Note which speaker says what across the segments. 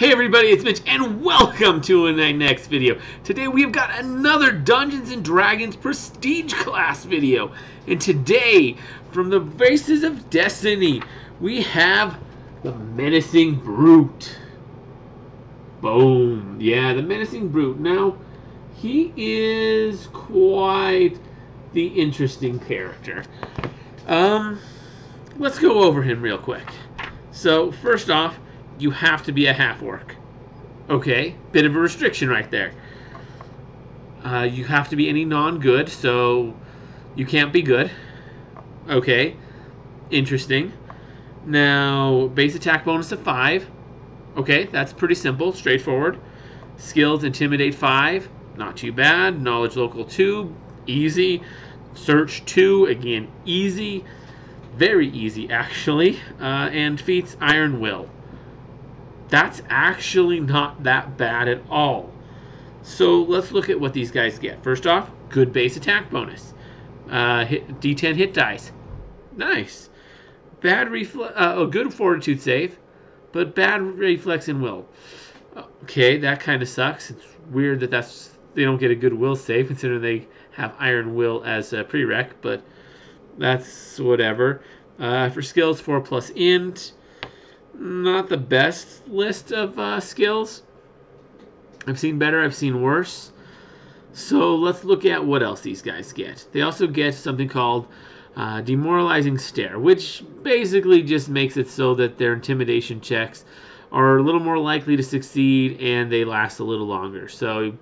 Speaker 1: Hey everybody, it's Mitch and welcome to my next video. Today we've got another Dungeons & Dragons Prestige class video. And today, from the Vases of Destiny, we have the Menacing Brute. Boom. Yeah, the Menacing Brute. Now, he is quite the interesting character. Let's go over him real quick. So, first off, you have to be a half-orc. Okay, bit of a restriction right there. You have to be any non-good, so you can't be good. Okay, interesting. Now, base attack bonus of 5. Okay, that's pretty simple, straightforward. Skills, Intimidate 5, not too bad. Knowledge Local 2, easy. Search 2, again, easy. Very easy, actually. And feats, Iron Will. That's actually not that bad at all. So let's look at what these guys get. First off, good base attack bonus. D10 hit dice. Nice. Bad good fortitude save, but bad reflex and will. Okay, that kind of sucks. It's weird that they don't get a good will save considering they have Iron Will as a prereq, but that's whatever. For skills, 4 plus int. Not the best list of skills. I've seen better, I've seen worse. So let's look at what else these guys get. They also get something called Demoralizing Stare, which basically just makes it so that their intimidation checks are a little more likely to succeed and they last a little longer. So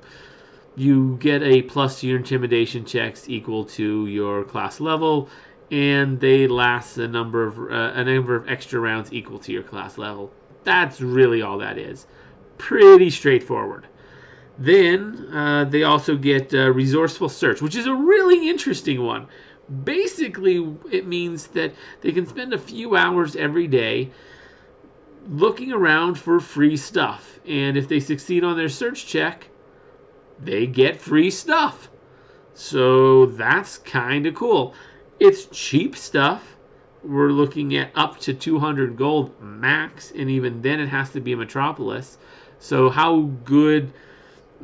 Speaker 1: you get a plus to your intimidation checks equal to your class level, and they last a number of extra rounds equal to your class level. That's really all that is. Pretty straightforward. Then they also get Resourceful Search, which is a really interesting one. Basically, it means that they can spend a few hours every day looking around for free stuff. And if they succeed on their search check, they get free stuff. So that's kind of cool. It's cheap stuff. We're looking at up to 200 gold max, and even then it has to be a metropolis. So how good,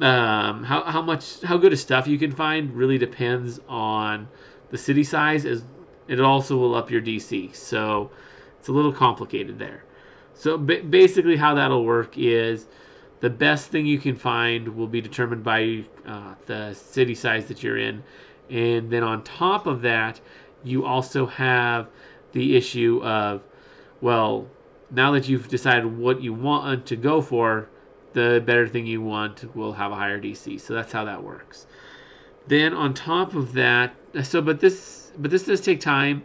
Speaker 1: how good a stuff you can find really depends on the city size. As it also will up your DC. So it's a little complicated there. So basically, how that'll work is the best thing you can find will be determined by the city size that you're in, and then on top of that, you also have the issue of, well, now that you've decided what you want to go for, the better thing you want will have a higher DC. So that's how that works. Then on top of that, but this does take time.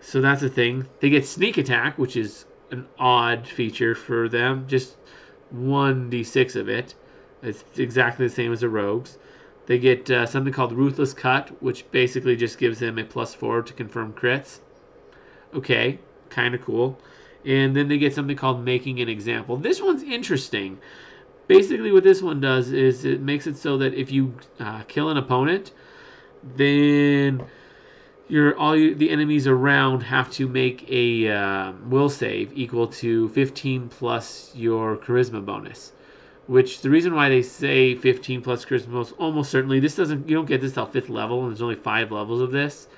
Speaker 1: So that's a thing. They get Sneak Attack, which is an odd feature for them. Just 1d6 of it. It's exactly the same as the rogues. They get something called Ruthless Cut, which basically just gives them a +4 to confirm crits. Okay, kind of cool. And then they get something called Making an Example. This one's interesting. Basically what this one does is it makes it so that if you kill an opponent, then the enemies around have to make a will save equal to 15 plus your charisma bonus. Which the reason why they say 15 plus charisma, almost certainly you don't get this till 5th level, and there's only 5 levels of this.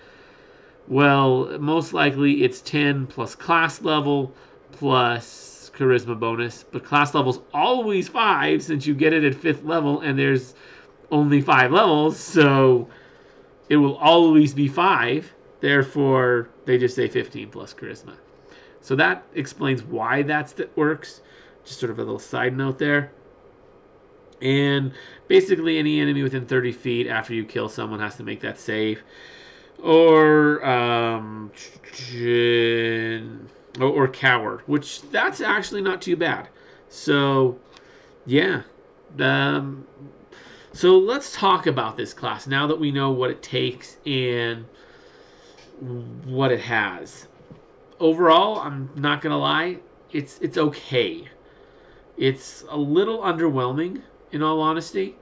Speaker 1: Well, most likely it's 10 plus class level plus charisma bonus, but class level's always 5 since you get it at 5th level, and there's only 5 levels, so it will always be 5. Therefore, they just say 15 plus charisma. So that explains why that works. Just sort of a little side note there. And basically any enemy within 30 feet after you kill someone has to make that save. Or Coward, which that's actually not too bad. So, yeah. So let's talk about this class now that we know what it takes and what it has. Overall, I'm not going to lie, it's okay. It's a little underwhelming, in all honesty.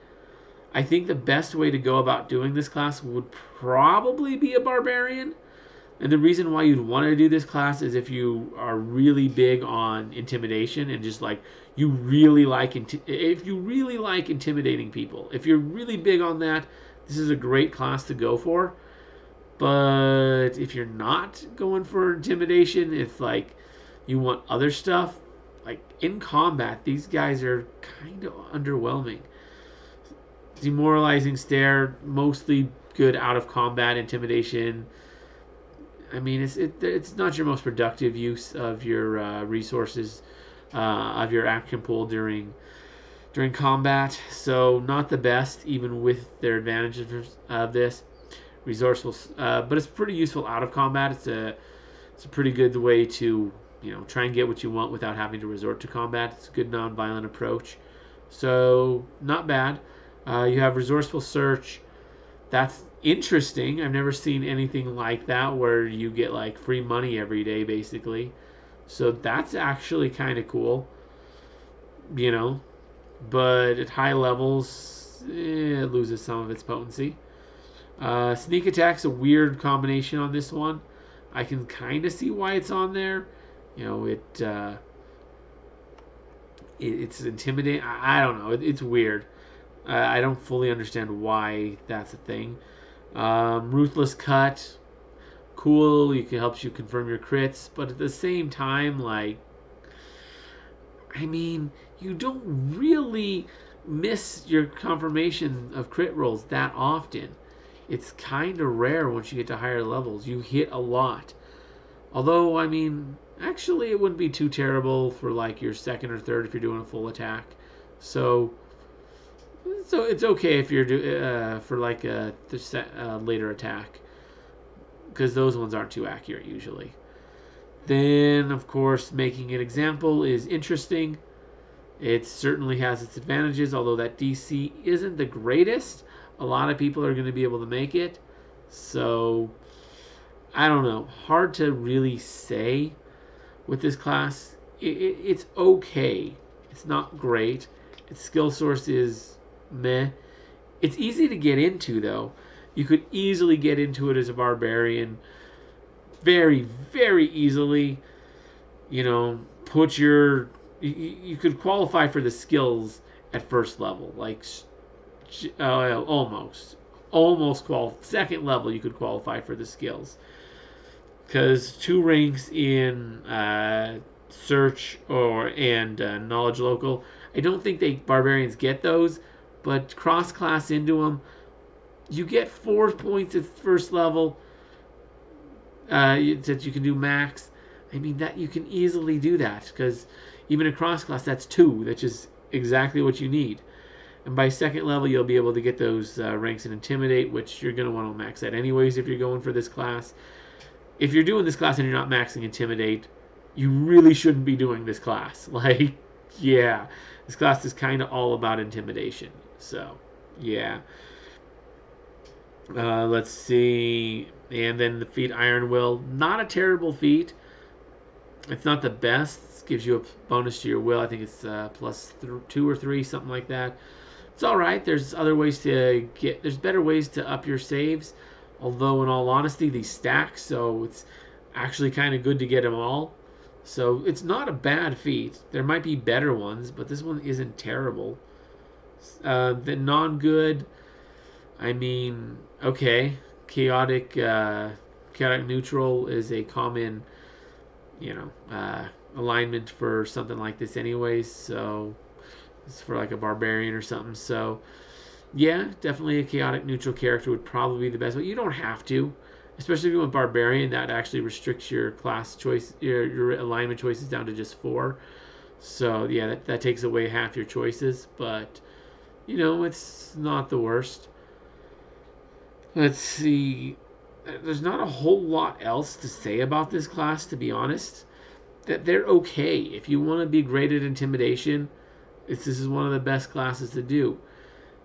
Speaker 1: I think the best way to go about doing this class would probably be a barbarian. And the reason why you'd want to do this class is if you are really big on intimidation and just like you really like if you really like intimidating people. If you're really big on that, this is a great class to go for. But if you're not going for intimidation, if like you want other stuff, like in combat, these guys are kind of underwhelming. Demoralizing stare, mostly good out of combat intimidation. I mean, it's not your most productive use of your resources, of your action pool during combat. So not the best, even with their advantages of this resourceful. But it's pretty useful out of combat. It's a pretty good way to try and get what you want without having to resort to combat. It's a good non-violent approach. So not bad. You have resourceful search. That's interesting. I've never seen anything like that where you get like free money every day basically. So that's actually kind of cool. You know, but at high levels, it loses some of its potency. Sneak attack's a weird combination on this one. I can kind of see why it's on there. You know, it's intimidating. I don't know. It's weird. I don't fully understand why that's a thing. Ruthless cut, cool. It helps you confirm your crits, but at the same time, like, I mean, you don't really miss your confirmation of crit rolls that often. It's kind of rare once you get to higher levels. You hit a lot. Although, I mean, actually, it wouldn't be too terrible for like your second or third if you're doing a full attack. So it's okay if you're for like a later attack, because those ones aren't too accurate usually. Then, of course, making an example is interesting. It certainly has its advantages, although that DC isn't the greatest. A lot of people are going to be able to make it. So, I don't know. Hard to really say with this class. It's okay. It's not great. Its skill source is meh. It's easy to get into, though. You could easily get into it as a barbarian. Very, very easily. You know, put your... You could qualify for the skills at first level. Like, almost. Almost second level, you could qualify for the skills. Because 2 ranks in search and knowledge local, I don't think barbarians get those, but cross class into them, you get 4 points at first level that you can do max. I mean, that you can easily do that, because even a cross class, that's 2, which is exactly what you need. And by second level, you'll be able to get those ranks in Intimidate, which you're going to want to max at anyways if you're going for this class. If you're doing this class and you're not maxing Intimidate, you really shouldn't be doing this class. Like, yeah, this class is kind of all about intimidation. So, yeah. Let's see. And then the feat Iron Will. Not a terrible feat. It's not the best. It gives you a bonus to your will. I think it's plus 2 or 3, something like that. It's alright. There's other ways to there's better ways to up your saves. Although, in all honesty, these stack, so it's actually kind of good to get them all. So it's not a bad feat. There might be better ones, but this one isn't terrible. The non-good, I mean, okay. Chaotic neutral is a common, alignment for something like this anyways. So it's for like a barbarian or something. So yeah, definitely a chaotic neutral character would probably be the best. But you don't have to, especially if you want barbarian. That actually restricts your class choice, your alignment choices down to just 4. So yeah, that takes away half your choices. But it's not the worst. Let's see. There's not a whole lot else to say about this class, to be honest. That they're okay. If you want to be great at intimidation, this is one of the best classes to do.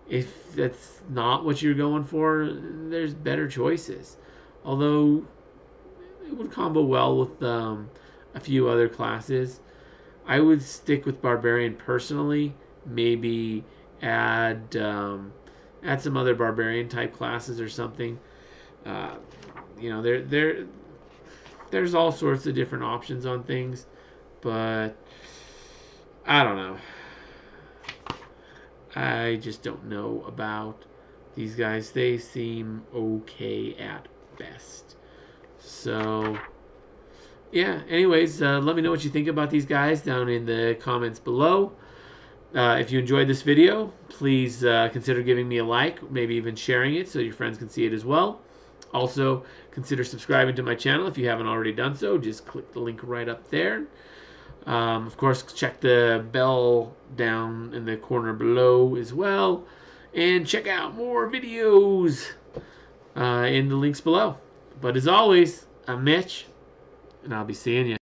Speaker 1: If that's not what you're going for, there's better choices. Although it would combo well with a few other classes. I would stick with Barbarian personally. Maybe add some other Barbarian type classes or something. They're there's all sorts of different options on things, but I don't know. I just don't know about these guys. They seem okay at best. So, yeah. Anyways, let me know what you think about these guys down in the comments below. If you enjoyed this video, please consider giving me a like, maybe even sharing it so your friends can see it as well. Also, consider subscribing to my channel if you haven't already done so. Just click the link right up there. Of course, check the bell down in the corner below as well. And check out more videos in the links below. But as always, I'm Mitch, and I'll be seeing you.